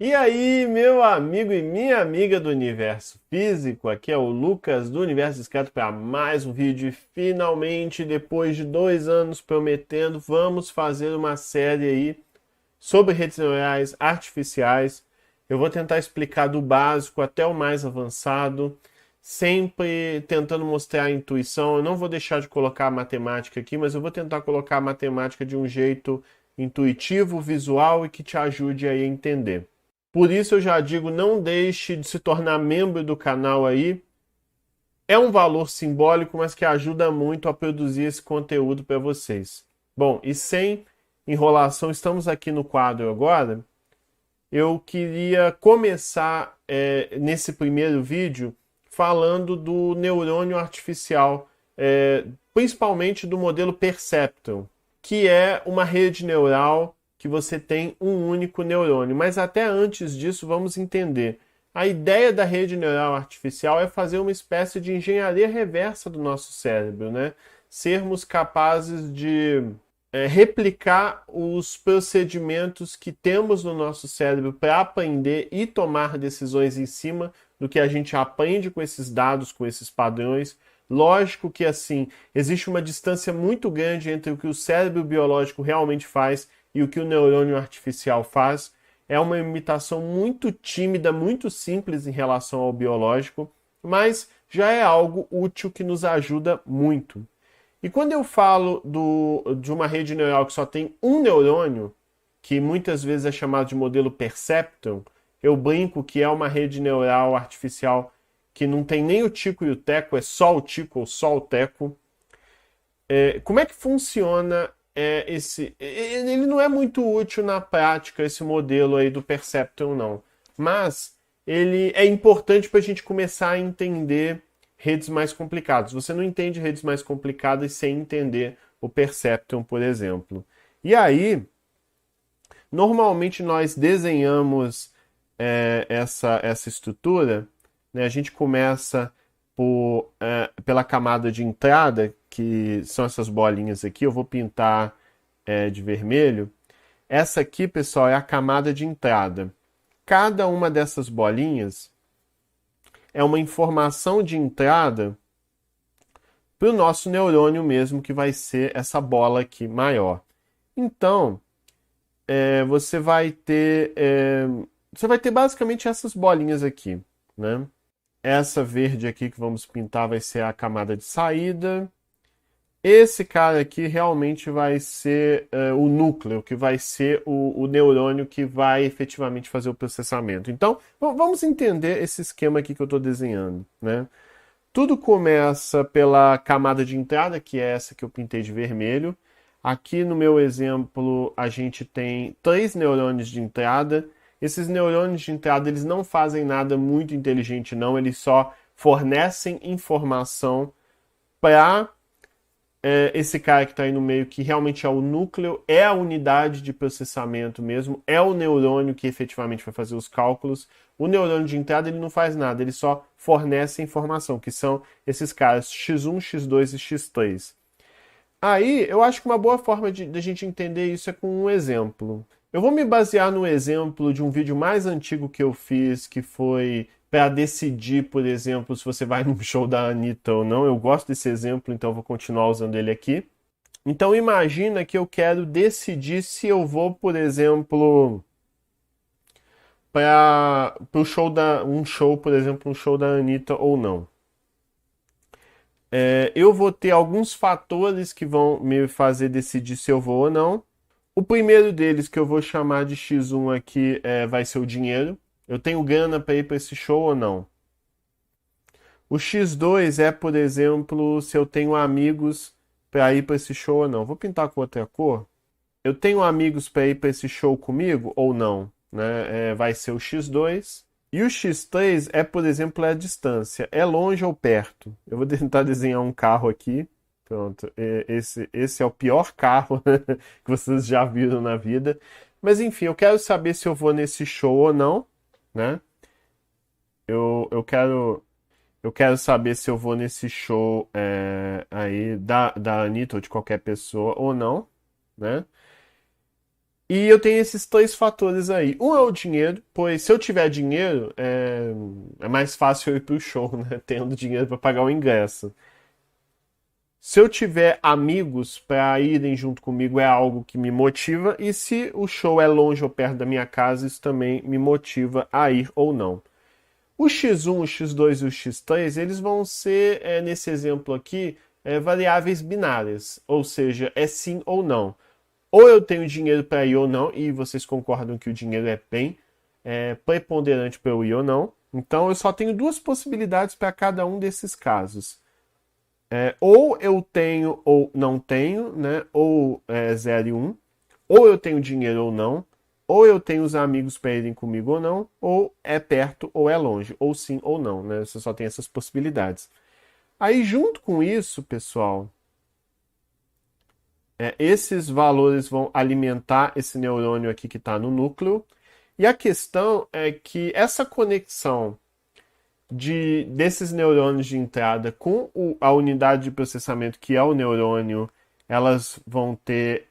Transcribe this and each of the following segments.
E aí, meu amigo e minha amiga do universo físico, aqui é o Lucas do Universo Discreto para mais um vídeo. E finalmente, depois de 2 anos prometendo, vamos fazer uma série aí sobre redes neurais artificiais. Eu vou tentar explicar do básico até o mais avançado, sempre tentando mostrar a intuição. Eu não vou deixar de colocar a matemática aqui, mas eu vou tentar colocar a matemática de um jeito intuitivo, visual e que te ajude aí a entender. Por isso eu já digo, não deixe de se tornar membro do canal aí. É um valor simbólico, mas que ajuda muito a produzir esse conteúdo para vocês. Bom, e sem enrolação, estamos aqui no quadro agora. Eu queria começar nesse primeiro vídeo falando do neurônio artificial, principalmente do modelo Perceptron, que é uma rede neural que você tem um único neurônio. Mas até antes disso, vamos entender. A ideia da rede neural artificial é fazer uma espécie de engenharia reversa do nosso cérebro, né? Sermos capazes de replicar os procedimentos que temos no nosso cérebro para aprender e tomar decisões em cima do que a gente aprende com esses dados, com esses padrões. Lógico que assim, existe uma distância muito grande entre o que o cérebro biológico realmente faz e o que o neurônio artificial faz. É uma imitação muito tímida, muito simples em relação ao biológico, mas já é algo útil que nos ajuda muito. E quando eu falo de uma rede neural que só tem um neurônio, que muitas vezes é chamado de modelo Perceptron, eu brinco que é uma rede neural artificial que não tem nem o tico e o teco, é só o tico ou só o teco. Como é que funciona esse... Ele não é muito útil na prática, esse modelo aí do Perceptron, não. Mas ele é importante para a gente começar a entender redes mais complicadas. Você não entende redes mais complicadas sem entender o Perceptron, por exemplo. E aí, normalmente nós desenhamos essa estrutura, né? A gente começa pela camada de entrada, que são essas bolinhas aqui. Eu vou pintar de vermelho. Essa aqui, pessoal, é a camada de entrada. Cada uma dessas bolinhas é uma informação de entrada para o nosso neurônio mesmo, que vai ser essa bola aqui maior. Então, você vai ter basicamente essas bolinhas aqui, né? Essa verde aqui que vamos pintar vai ser a camada de saída. Esse cara aqui realmente vai ser o núcleo, que vai ser o neurônio que vai efetivamente fazer o processamento. Então, vamos entender esse esquema aqui que eu estou desenhando, né? Tudo começa pela camada de entrada, que é essa que eu pintei de vermelho. Aqui no meu exemplo, a gente tem 3 neurônios de entrada. Esses neurônios de entrada, eles não fazem nada muito inteligente, não. Eles só fornecem informação para esse cara que está aí no meio, que realmente é o núcleo, é a unidade de processamento mesmo, é o neurônio que efetivamente vai fazer os cálculos. O neurônio de entrada ele não faz nada, ele só fornece informação, que são esses caras x1, x2 e x3. Aí, eu acho que uma boa forma de a gente entender isso é com um exemplo. Eu vou me basear no exemplo de um vídeo mais antigo que eu fiz, que foi para decidir, por exemplo, se você vai num show da Anitta ou não. Eu gosto desse exemplo, então eu vou continuar usando ele aqui. Então imagina que eu quero decidir se eu vou, por exemplo, para o show um show, por exemplo, um show da Anitta ou não. Eu vou ter alguns fatores que vão me fazer decidir se eu vou ou não. O primeiro deles, que eu vou chamar de X1 aqui, vai ser o dinheiro. Eu tenho grana para ir para esse show ou não? O X2 é, por exemplo, se eu tenho amigos para ir para esse show ou não. Vou pintar com outra cor. Eu tenho amigos para ir para esse show comigo ou não? Né? Vai ser o X2. E o X3 é, por exemplo, a distância. É longe ou perto? Eu vou tentar desenhar um carro aqui. Pronto. Esse é o pior carro que vocês já viram na vida. Mas enfim, eu quero saber se eu vou nesse show ou não, né? Eu quero saber se eu vou nesse show aí da Anitta ou de qualquer pessoa ou não, né? E eu tenho esses três fatores aí. Um é o dinheiro, pois se eu tiver dinheiro, é mais fácil eu ir pro show, né? Tendo dinheiro para pagar o ingresso. Se eu tiver amigos para irem junto comigo, é algo que me motiva. E se o show é longe ou perto da minha casa, isso também me motiva a ir ou não. O X1, o X2 e o X3, eles vão ser, nesse exemplo aqui, variáveis binárias. Ou seja, é sim ou não. Ou eu tenho dinheiro para ir ou não, e vocês concordam que o dinheiro é bem preponderante para eu ir ou não. Então eu só tenho duas possibilidades para cada um desses casos. Ou eu tenho ou não tenho, né? Ou 0 e 1. Ou eu tenho dinheiro ou não. Ou eu tenho os amigos para irem comigo ou não. Ou é perto ou é longe. Ou sim ou não, né? Você só tem essas possibilidades. Aí junto com isso, pessoal, esses valores vão alimentar esse neurônio aqui que está no núcleo. E a questão é que essa conexão desses neurônios de entrada com a unidade de processamento que é o neurônio, elas vão ter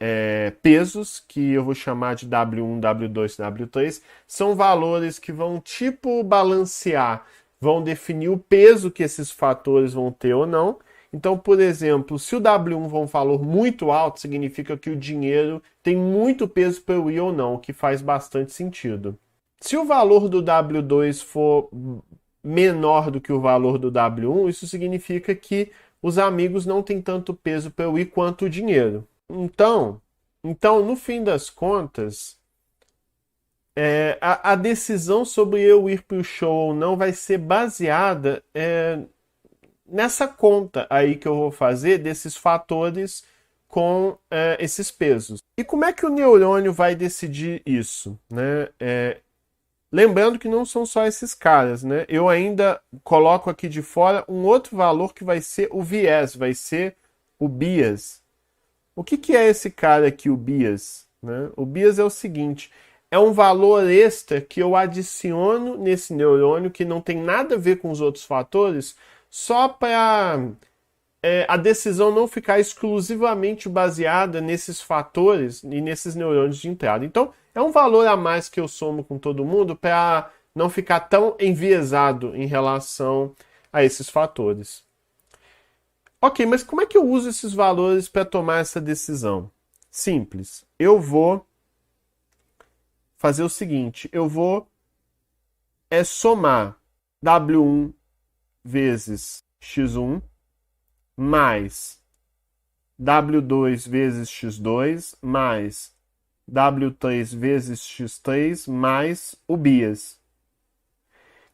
pesos que eu vou chamar de W1, W2, W3. São valores que vão tipo balancear, vão definir o peso que esses fatores vão ter ou não. Então, por exemplo, se o W1 for um valor muito alto, significa que o dinheiro tem muito peso para eu ir ou não, o que faz bastante sentido. Se o valor do W2 for menor do que o valor do W1, isso significa que os amigos não têm tanto peso para eu ir quanto o dinheiro. Então, no fim das contas, a decisão sobre eu ir para o show ou não vai ser baseada nessa conta aí que eu vou fazer desses fatores com esses pesos. E como é que o neurônio vai decidir isso, né? Lembrando que não são só esses caras, né? Eu ainda coloco aqui de fora um outro valor que vai ser o viés, vai ser o bias. O que é esse cara aqui, o bias? Né? O bias é o seguinte, é um valor extra que eu adiciono nesse neurônio que não tem nada a ver com os outros fatores, só para a decisão não ficar exclusivamente baseada nesses fatores e nesses neurônios de entrada. Então, é um valor a mais que eu somo com todo mundo para não ficar tão enviesado em relação a esses fatores. Ok, mas como é que eu uso esses valores para tomar essa decisão? Simples. Eu vou fazer o seguinte, eu vou somar W1 vezes X1 mais W2 vezes X2 mais W3 vezes X3 mais o bias.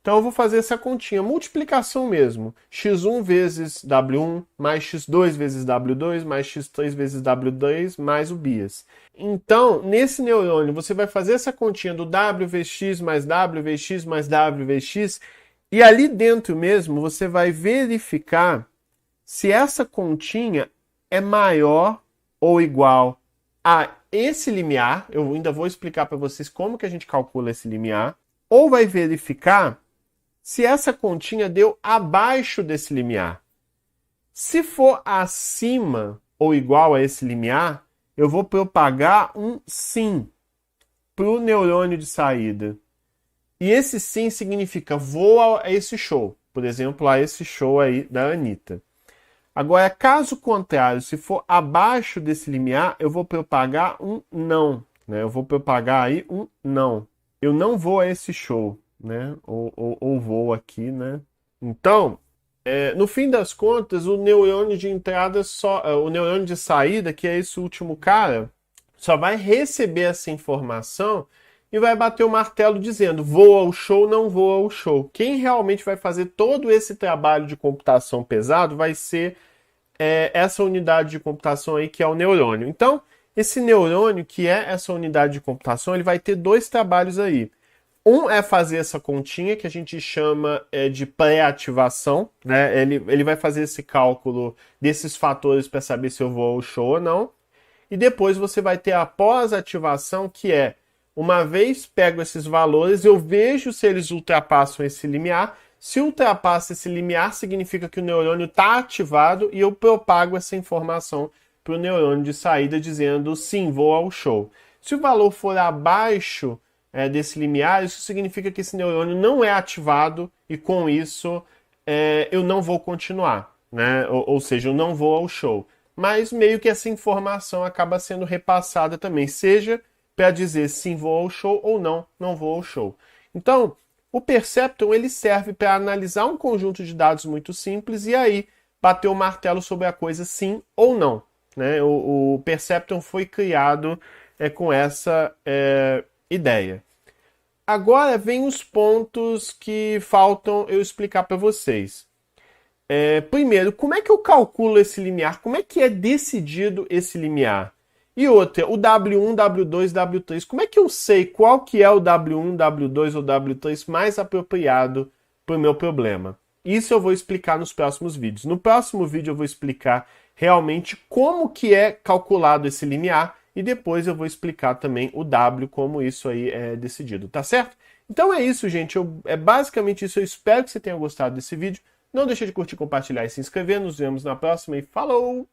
Então eu vou fazer essa continha, multiplicação mesmo. X1 vezes W1 mais X2 vezes W2 mais X3 vezes W2 mais o bias. Então, nesse neurônio, você vai fazer essa continha do W vezes X mais W vezes X mais W vezes X e ali dentro mesmo você vai verificar se essa continha é maior ou igual a esse limiar. Eu ainda vou explicar para vocês como que a gente calcula esse limiar. Ou vai verificar se essa continha deu abaixo desse limiar. Se for acima ou igual a esse limiar, eu vou propagar um sim para o neurônio de saída. E esse sim significa vou a esse show. Por exemplo, a esse show aí da Anitta. Agora, caso contrário, se for abaixo desse limiar, eu vou propagar um não. Né? Eu vou propagar aí um não. Eu não vou a esse show, né? Ou vou aqui, né? Então, no fim das contas, o neurônio de entrada o neurônio de saída, que é esse último cara, só vai receber essa informação e vai bater o martelo dizendo vou ao show, não vou ao show. Quem realmente vai fazer todo esse trabalho de computação pesado vai ser essa unidade de computação aí que é o neurônio. Então, esse neurônio, que é essa unidade de computação, ele vai ter dois trabalhos aí. Um é fazer essa continha, que a gente chama de pré-ativação, né? Ele vai fazer esse cálculo desses fatores para saber se eu vou ao show ou não. E depois você vai ter a pós-ativação, que é, uma vez pego esses valores, eu vejo se eles ultrapassam esse limiar. Se ultrapassa esse limiar, significa que o neurônio está ativado e eu propago essa informação para o neurônio de saída dizendo sim, vou ao show. Se o valor for abaixo desse limiar, isso significa que esse neurônio não é ativado e com isso eu não vou continuar, né? Ou seja, eu não vou ao show. Mas meio que essa informação acaba sendo repassada também, seja para dizer sim, vou ao show ou não, não vou ao show. Então, o Perceptron ele serve para analisar um conjunto de dados muito simples e aí bater o martelo sobre a coisa sim ou não, né? O Perceptron foi criado com essa ideia. Agora vem os pontos que faltam eu explicar para vocês. Primeiro, como é que eu calculo esse limiar? Como é que é decidido esse limiar? E outra, o W1, W2, W3. Como é que eu sei qual que é o W1, W2 ou W3 mais apropriado para o meu problema? Isso eu vou explicar nos próximos vídeos. No próximo vídeo eu vou explicar realmente como que é calculado esse limiar e depois eu vou explicar também o W, como isso aí é decidido, tá certo? Então é isso, gente. É basicamente isso. Eu espero que você tenha gostado desse vídeo. Não deixe de curtir, compartilhar e se inscrever. Nos vemos na próxima e falou!